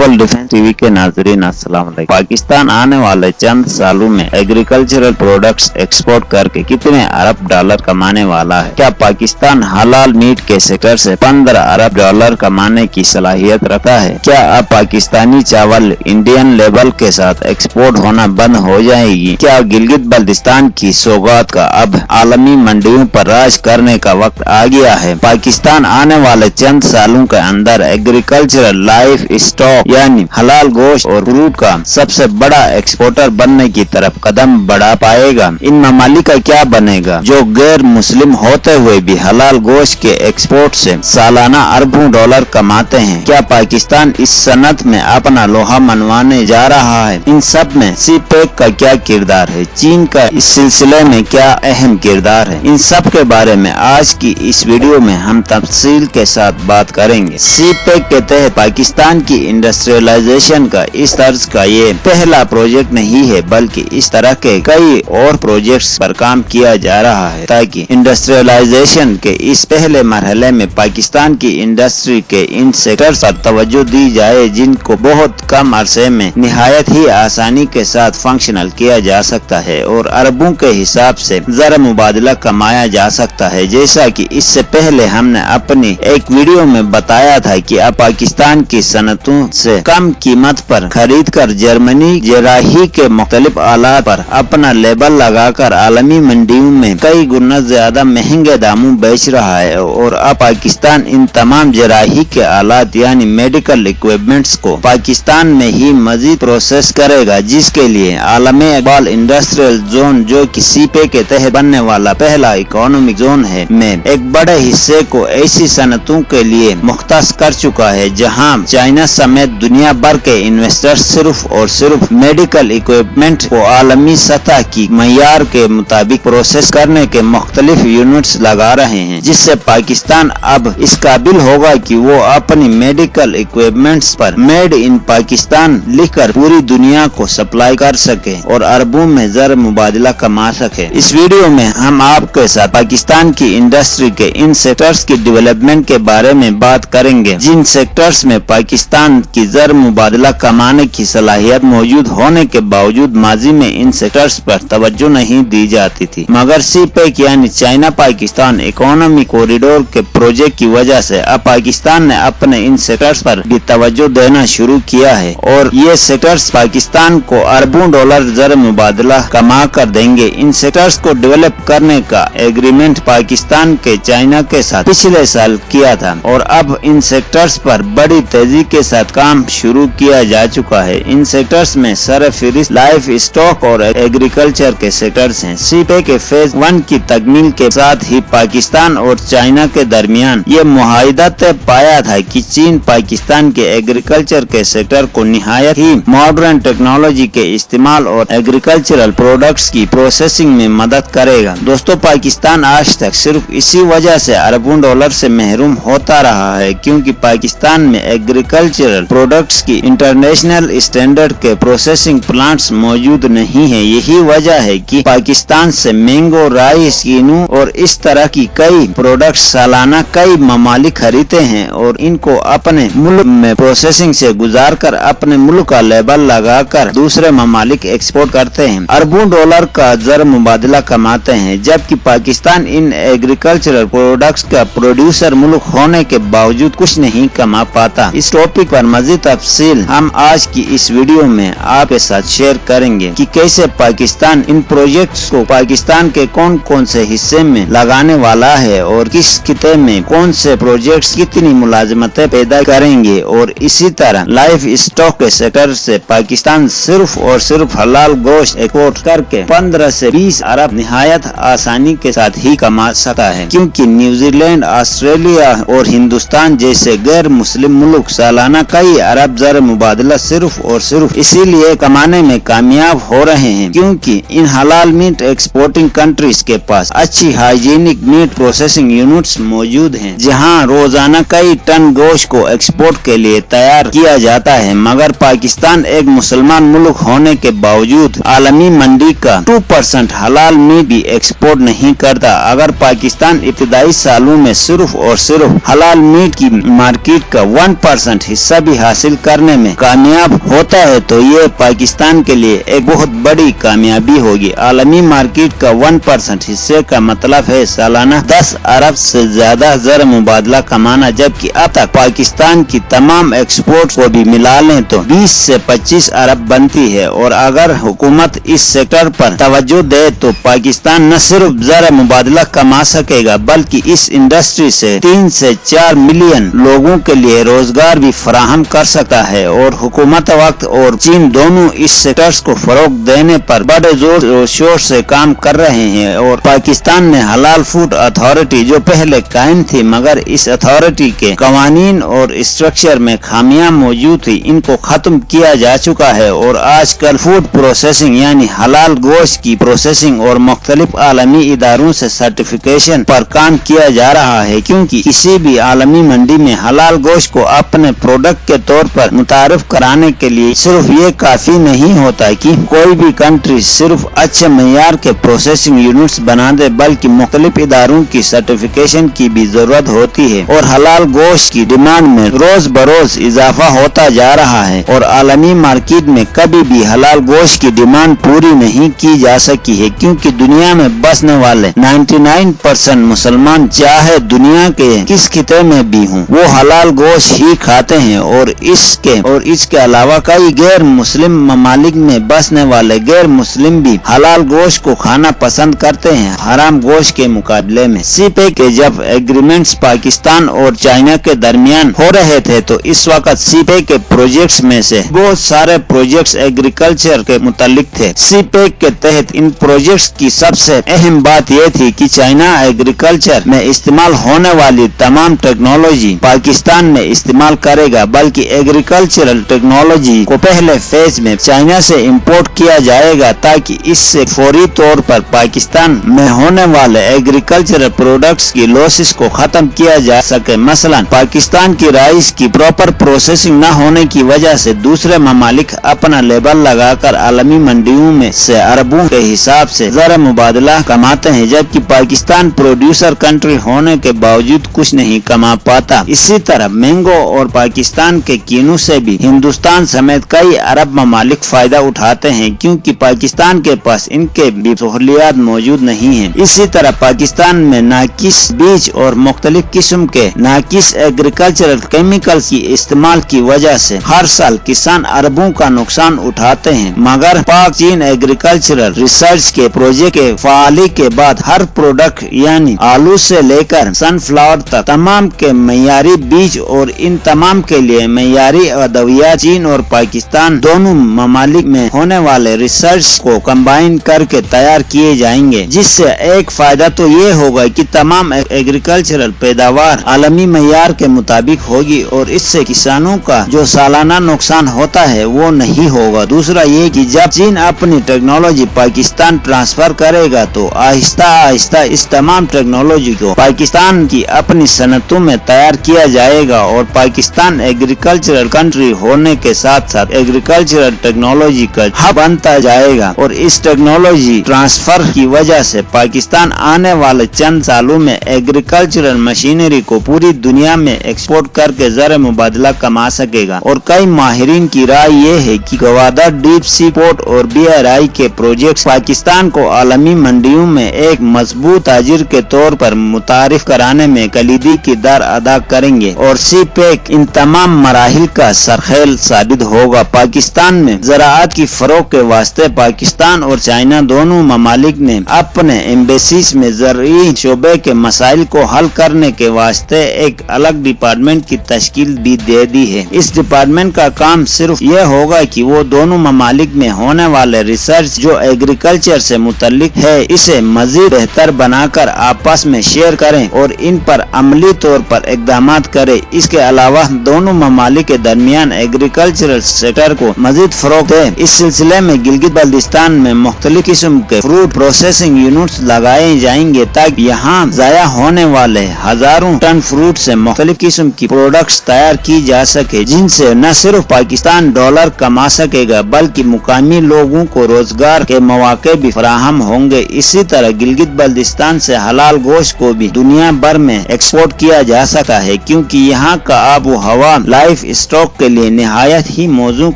Global defence TV के नाज़रीन अस्सलाम वालेकुम। पाकिस्तान आने वाले चंद सालों में एग्रीकल्चरल प्रोडक्ट्स एक्सपोर्ट करके कितने अरब डॉलर कमाने वाला है? क्या पाकिस्तान हलाल मीट के सेक्टर से 15 अरब डॉलर कमाने की सलाहियत रखता है? क्या अब पाकिस्तानी चावल इंडियन लेबल के साथ एक्सपोर्ट होना बंद हो जाएगी? क्या गिलगित बल्तिस्तान की सौगात का अब आलमी मंडियों पर राज करने का वक्त आ गया है? पाकिस्तान आने वाले चंद सालों के अंदर एग्रीकल्चरल लाइफ स्टॉक यानी हलाल गोश्त और फ्रूट का सबसे बड़ा एक्सपोर्टर बनने की तरफ कदम बढ़ा पाएगा। इन ममालिक का क्या बनेगा जो गैर मुस्लिम होते हुए भी हलाल गोश्त के एक्सपोर्ट से सालाना अरबों डॉलर कमाते हैं? क्या पाकिस्तान इस सनत में अपना लोहा मनवाने जा रहा है? इन सब में सीपेक का क्या किरदार है? चीन का इस सिलसिले में क्या अहम किरदार है? इन सब के बारे में आज की इस वीडियो में हम तफसील के साथ बात करेंगे। सीपेक के तहत पाकिस्तान की इंडस्ट्रियलाइजेशन का इस तर्ज का ये पहला प्रोजेक्ट नहीं है, बल्कि इस तरह के कई और प्रोजेक्ट्स पर काम किया जा रहा है ताकि इंडस्ट्रियलाइजेशन के इस पहले मरहले में पाकिस्तान की इंडस्ट्री के इन सेक्टर्स पर तवज्जो दी जाए जिनको बहुत कम अरसे में निहायत ही आसानी के साथ फंक्शनल किया जा सकता है और अरबों के हिसाब से ज़र मुबादला कमाया जा सकता है। जैसा कि इससे पहले हमने अपनी एक वीडियो में बताया था कि अब पाकिस्तान की सनतों से कम कीमत पर खरीद कर जर्मनी जराही के मुख्तलिफ आलात पर अपना लेबल लगाकर आलमी मंडियों में कई गुना ज्यादा महंगे दामों बेच रहा है और अब पाकिस्तान इन तमाम जराही के आलात यानी मेडिकल इक्विपमेंट्स को पाकिस्तान में ही मजीद प्रोसेस करेगा, जिसके लिए आलमी इकबाल इंडस्ट्रियल जोन जो कि सीपे के तहत बनने वाला पहला इकोनॉमिक जोन है में एक बड़े हिस्से को ऐसी सनतों के लिए मुख्तस कर चुका है जहां चाइना समेत दुनिया भर के इन्वेस्टर्स सिर्फ और सिर्फ मेडिकल इक्विपमेंट को आलमी सतह की मयार के मुताबिक प्रोसेस करने के मुख्तलिफ यूनिट्स लगा रहे हैं, जिससे पाकिस्तान अब इस काबिल होगा कि वो अपनी मेडिकल इक्विपमेंट्स पर मेड इन पाकिस्तान लिखकर पूरी दुनिया को सप्लाई कर सके और अरबों में ज़र मुबादला कमा सके। इस वीडियो में हम आपके साथ पाकिस्तान की इंडस्ट्री के इन सेक्टर्स की डेवलपमेंट के बारे में बात करेंगे जिन सेक्टर्स में पाकिस्तान की ज़र मुबादला कमाने की सलाहियत मौजूद होने के बावजूद माजी में इन सेक्टर्स पर तवज्जो नहीं दी जाती थी, मगर सीपेक यानी चाइना पाकिस्तान इकोनॉमिक कॉरिडोर के प्रोजेक्ट की वजह से अब पाकिस्तान ने अपने इन सेक्टर्स पर भी तवज्जो देना शुरू किया है और ये सेक्टर्स पाकिस्तान को अरबों डॉलर ज़र मुबादला कमा कर देंगे। इन सेक्टर्स को डेवलप करने का एग्रीमेंट पाकिस्तान के चाइना के साथ पिछले साल किया था और अब इन सेक्टर्स पर बड़ी तेजी के साथ काम शुरू किया जा चुका है। इन सेक्टर्स में सरफिरिस्त लाइफ स्टॉक और एग्रीकल्चर के सेक्टर्स हैं। सीपेक के फेज 1 की तकमील के साथ ही पाकिस्तान और चाइना के दरमियान ये मुआहिदा तय पाया था कि चीन पाकिस्तान के एग्रीकल्चर के सेक्टर को निहायत ही मॉडर्न टेक्नोलॉजी के इस्तेमाल और एग्रीकल्चरल प्रोडक्ट्स की प्रोसेसिंग में मदद करेगा। दोस्तों, पाकिस्तान आज तक सिर्फ इसी वजह से अरबों डॉलर से महरूम होता रहा है क्योंकि पाकिस्तान में एग्रीकल्चरल प्रोडक्ट्स की इंटरनेशनल स्टैंडर्ड के प्रोसेसिंग प्लांट्स मौजूद नहीं है। यही वजह है कि पाकिस्तान से मैंगो, राइस, कीनू और इस तरह की कई प्रोडक्ट्स सालाना कई ममालिक खरीदते हैं और इनको अपने मुल्क में प्रोसेसिंग से गुजार कर अपने मुल्क का लेबल लगाकर दूसरे ममालिक एक्सपोर्ट करते हैं, अरबों डॉलर का ज़र मुबादला कमाते हैं, जबकि पाकिस्तान इन एग्रीकल्चरल प्रोडक्ट्स का प्रोड्यूसर मुल्क होने के बावजूद कुछ नहीं कमा पाता। इस टॉपिक पर मजीद तफसील हम आज की इस वीडियो में आपके साथ शेयर करेंगे कि कैसे पाकिस्तान इन प्रोजेक्ट्स को पाकिस्तान के कौन कौन से हिस्से में लगाने वाला है और किस खिते में कौन से प्रोजेक्ट्स कितनी मुलाजमतें पैदा करेंगे और इसी तरह लाइफ स्टॉक के सेक्टर से पाकिस्तान सिर्फ और सिर्फ हलाल गोश्त एक्सपोर्ट करके 15 से 20 अरब निहायत आसानी के साथ ही कमा सकता है, क्योंकि न्यूजीलैंड, ऑस्ट्रेलिया और हिंदुस्तान जैसे गैर मुस्लिम मुल्क सालाना कई अरब ज़र मुबादला सिर्फ और सिर्फ इसीलिए कमाने में कामयाब हो रहे हैं क्योंकि इन हलाल मीट एक्सपोर्टिंग कंट्रीज के पास अच्छी हाइजीनिक मीट प्रोसेसिंग यूनिट्स मौजूद हैं, जहां रोजाना कई टन गोश्त को एक्सपोर्ट के लिए तैयार किया जाता है। मगर पाकिस्तान एक मुसलमान मुल्क होने के बावजूद आलमी मंडी का 2% हलाल मीट भी एक्सपोर्ट नहीं करता। अगर पाकिस्तान इब्तिदाई सालों में सिर्फ और सिर्फ हलाल मीट की मार्केट का 1% हिस्सा भी हासिल करने में कामयाब होता है तो ये पाकिस्तान के लिए एक बहुत बड़ी कामयाबी होगी। आलमी मार्केट का 1% हिस्से का मतलब है सालाना 10 अरब से ज्यादा ज़र मुबादला कमाना, जबकि अब तक पाकिस्तान की तमाम एक्सपोर्ट को भी मिला लें तो 20 से 25 अरब बनती है। और अगर हुकूमत इस सेक्टर पर तवज्जो दे तो पाकिस्तान न सिर्फ ज़र मुबादला कमा सकेगा बल्कि इस इंडस्ट्री से 3 से 4 मिलियन लोगों के लिए रोजगार भी फराहम कर सकता है। और हुकूमत वक्त और चीन दोनों इस सेक्टर्स को फरोग देने पर बड़े जोर और शोर से काम कर रहे हैं। और पाकिस्तान ने हलाल फूड अथॉरिटी जो पहले कायम थी मगर इस अथॉरिटी के कवानीन और स्ट्रक्चर में खामियां मौजूद थी, इनको खत्म किया जा चुका है। और आजकल फूड प्रोसेसिंग यानी हलाल गोश्त की प्रोसेसिंग और मुख्तलिफ आलमी इदारों से सर्टिफिकेशन पर काम किया जा रहा है, क्योंकि किसी भी आलमी मंडी में हलाल गोश्त को अपने प्रोडक्ट के तौर पर मुतारिफ कराने के लिए सिर्फ ये काफी नहीं होता कि कोई भी कंट्री सिर्फ अच्छे मेयार के प्रोसेसिंग यूनिट्स बना दे, बल्कि मुख्तलिफ इदारों की सर्टिफिकेशन की भी जरूरत होती है। और हलाल गोश्त की डिमांड में रोज बरोज इजाफा होता जा रहा है और आलमी मार्केट में कभी भी हलाल गोश्त की डिमांड पूरी नहीं की जा सकी है, क्योंकि दुनिया में बसने वाले 99% मुसलमान चाहे दुनिया के किस खिते में भी हों वो हलाल गोश्त ही खाते हैं। और इसके अलावा कई गैर मुस्लिम ममालिक में बसने वाले गैर मुस्लिम भी हलाल गोश्त को खाना पसंद करते हैं हराम गोश्त के मुकाबले में। सीपेक के जब एग्रीमेंट्स पाकिस्तान और चाइना के दरमियान हो रहे थे तो इस वक्त सीपेक के प्रोजेक्ट्स में से बहुत सारे प्रोजेक्ट्स एग्रीकल्चर के मुतालिक थे। सीपेक के तहत इन प्रोजेक्ट्स की सबसे अहम बात यह थी कि चाइना एग्रीकल्चर में इस्तेमाल होने वाली तमाम टेक्नोलॉजी पाकिस्तान में इस्तेमाल करेगा, बल्कि एग्रीकल्चरल टेक्नोलॉजी को पहले फेज में चाइना से इंपोर्ट किया जाएगा ताकि इससे फौरी तौर पर पाकिस्तान में होने वाले एग्रीकल्चरल प्रोडक्ट्स की लॉसेस को खत्म किया जा सके। मसलन पाकिस्तान की राइस की प्रॉपर प्रोसेसिंग न होने की वजह से दूसरे ममालिक अपना लेबल लगाकर आलमी मंडियों में से अरबों के हिसाब से ज़र मुबादला कमाते हैं, जबकि पाकिस्तान प्रोड्यूसर कंट्री होने के बावजूद कुछ नहीं कमा पाता। इसी तरह मैंगो और पाकिस्तान के कीनू से भी हिंदुस्तान समेत कई अरब ममालिक फायदा उठाते हैं, क्योंकि पाकिस्तान के पास इनके भी सहूलियात मौजूद नहीं है। इसी तरह पाकिस्तान में नाकिस बीज और मुख्तलिफ किस्म के नाकिस एग्रीकल्चरल केमिकल्स की इस्तेमाल की वजह से हर साल किसान अरबों का नुकसान उठाते हैं। मगर पाक चीन एग्रीकल्चरल रिसर्च के प्रोजेक्ट के फाली के बाद हर प्रोडक्ट यानी आलू से लेकर सनफ्लावर तक तमाम के मयारी बीज और इन तमाम के लिए मयारी अदवियात चीन और पाकिस्तान दोनों ममालिक में होने वाले रिसर्च को कंबाइन करके तैयार किए जाएंगे, जिससे एक फायदा तो ये होगा कि तमाम एग्रीकल्चरल पैदावार आलमी मयार के मुताबिक होगी और इससे किसानों का जो सालाना नुकसान होता है वो नहीं होगा। दूसरा ये कि जब चीन अपनी टेक्नोलॉजी पाकिस्तान ट्रांसफर करेगा तो आहिस्ता आहिस्ता इस तमाम टेक्नोलॉजी को पाकिस्तान की अपनी सनतों में तैयार किया जाएगा और पाकिस्तान एग्रीकल्चरल कंट्री होने के साथ साथ एग्रीकल्चरल टेक्नोलॉजी का हब बनता जाएगा। और इस टेक्नोलॉजी ट्रांसफर की वजह से पाकिस्तान आने वाले चंद सालों में एग्रीकल्चरल मशीनरी को पूरी दुनिया में एक्सपोर्ट करके ज़र मुबादला कमा सकेगा। और कई माहिरीन की राय ये है कि गवादर डीप सी पोर्ट और BRI के प्रोजेक्ट पाकिस्तान को आलमी मंडियों में एक मजबूत ताजिर के तौर पर मुतारिफ कराने में कलीदी किरदार अदा करेंगे और सीपेक इन तमाम मराहिल का सरखेल साबित होगा। पाकिस्तान में ज़राअत की फरोग के वास्ते पाकिस्तान और चाइना दोनों ममालिक ने अपने एम्बेसीज में ज़रूरी शोबे के मसाइल को हल करने के वास्ते एक अलग डिपार्टमेंट की तश्कील भी दे दी है। इस डिपार्टमेंट का काम सिर्फ ये होगा कि वो दोनों ममालिक में होने वाले रिसर्च जो एग्रीकल्चर से मुतल्लिक है इसे मजीद बेहतर बनाकर आपस में शेयर करें और इन पर अमली तौर पर इक़दामात करें। इसके अलावा दोनों ममालिक के दरमियान एग्रीकल्चरल सेक्टर को मजीद फरोग दे। इस सिलसिले में गिलगित बल्तिस्तान में मुख्तलिफ किस्म के फ्रूट प्रोसेसिंग यूनिट्स लगाए जाएंगे ताकि यहाँ ज़ाया होने वाले हजारों टन फ्रूट से मुख्तलिफ किस्म की प्रोडक्ट्स तैयार की जा सके, जिनसे न सिर्फ पाकिस्तान डॉलर कमा सकेगा बल्कि मुकामी लोगों को रोजगार के मौके भी फराहम होंगे। इसी तरह गिलगित बल्तिस्तान से हलाल गोश्त को भी दुनिया भर में एक्सपोर्ट किया जा सकता है, क्योंकि यहाँ का आब व हवा लाइफ मुख्तलिफ स्टॉक के लिए निहायत ही मौजू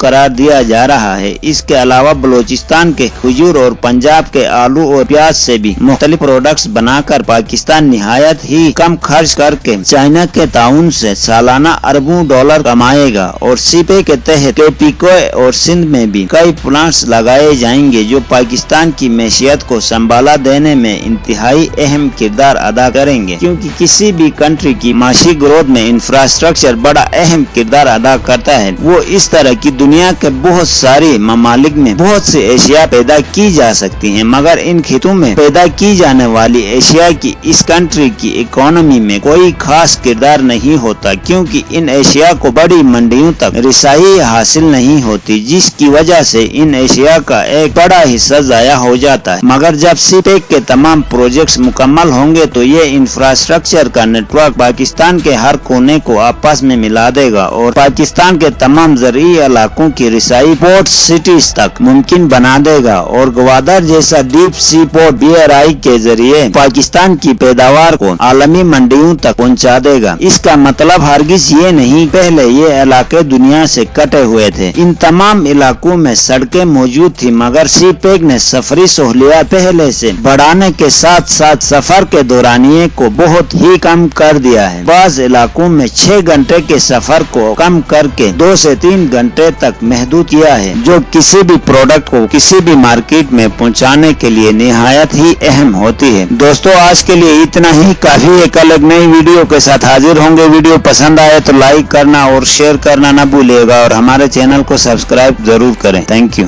करार दिया जा रहा है। इसके अलावा बलूचिस्तान के खजूर और पंजाब के आलू और प्याज से भी मुख्तलिफ प्रोडक्ट्स बनाकर पाकिस्तान निहायत ही कम खर्च करके चाइना के ताउन से सालाना अरबों डॉलर कमाएगा और सीपे के तहत केपिको और सिंध में भी कई प्लांट्स लगाए जाएंगे जो पाकिस्तान की मैशियत को संभाला देने में इंतहाई अहम किरदार अदा करेंगे, क्योंकि किसी भी कंट्री की माशी ग्रोथ में इंफ्रास्ट्रक्चर बड़ा अहम किरदार अदा करता है। वो इस तरह की दुनिया के बहुत सारे ममालिक में बहुत सी एशिया पैदा की जा सकती है, मगर इन खेतों में पैदा की जाने वाली एशिया की इस कंट्री की इकोनॉमी में कोई खास किरदार नहीं होता, क्योंकि इन एशिया को बड़ी मंडियों तक रिसाई हासिल नहीं होती, जिसकी वजह से इन एशिया का एक बड़ा हिस्सा जाया हो जाता है। मगर जब सीपेक के तमाम प्रोजेक्ट्स मुकम्मल होंगे तो ये इंफ्रास्ट्रक्चर का नेटवर्क पाकिस्तान के हर कोने को आपस में मिला देगा और पाकिस्तान के तमाम ज़रूरी इलाकों की रिसाई पोर्ट सिटीज तक मुमकिन बना देगा और ग्वादर जैसा डीप सी पोर्ट BRI के जरिए पाकिस्तान की पैदावार को आलमी मंडियों तक पहुंचा देगा। इसका मतलब हरगिज ये नहीं पहले ये इलाके दुनिया से कटे हुए थे। इन तमाम इलाकों में सड़कें मौजूद थी, मगर सीपेक ने सफरी सहूलियत पहले से बढ़ाने के साथ साथ सफर के दौरानिये को बहुत ही कम कर दिया है। बाज़ इलाकों में 6 घंटे के सफर को कम करके 2 से 3 घंटे तक महदूद किया है, जो किसी भी प्रोडक्ट को किसी भी मार्केट में पहुंचाने के लिए निहायत ही अहम होती है। दोस्तों, आज के लिए इतना ही काफी है। कल एक नई वीडियो के साथ हाजिर होंगे। वीडियो पसंद आए तो लाइक करना और शेयर करना न भूलिएगा और हमारे चैनल को सब्सक्राइब जरूर करें। Thank you.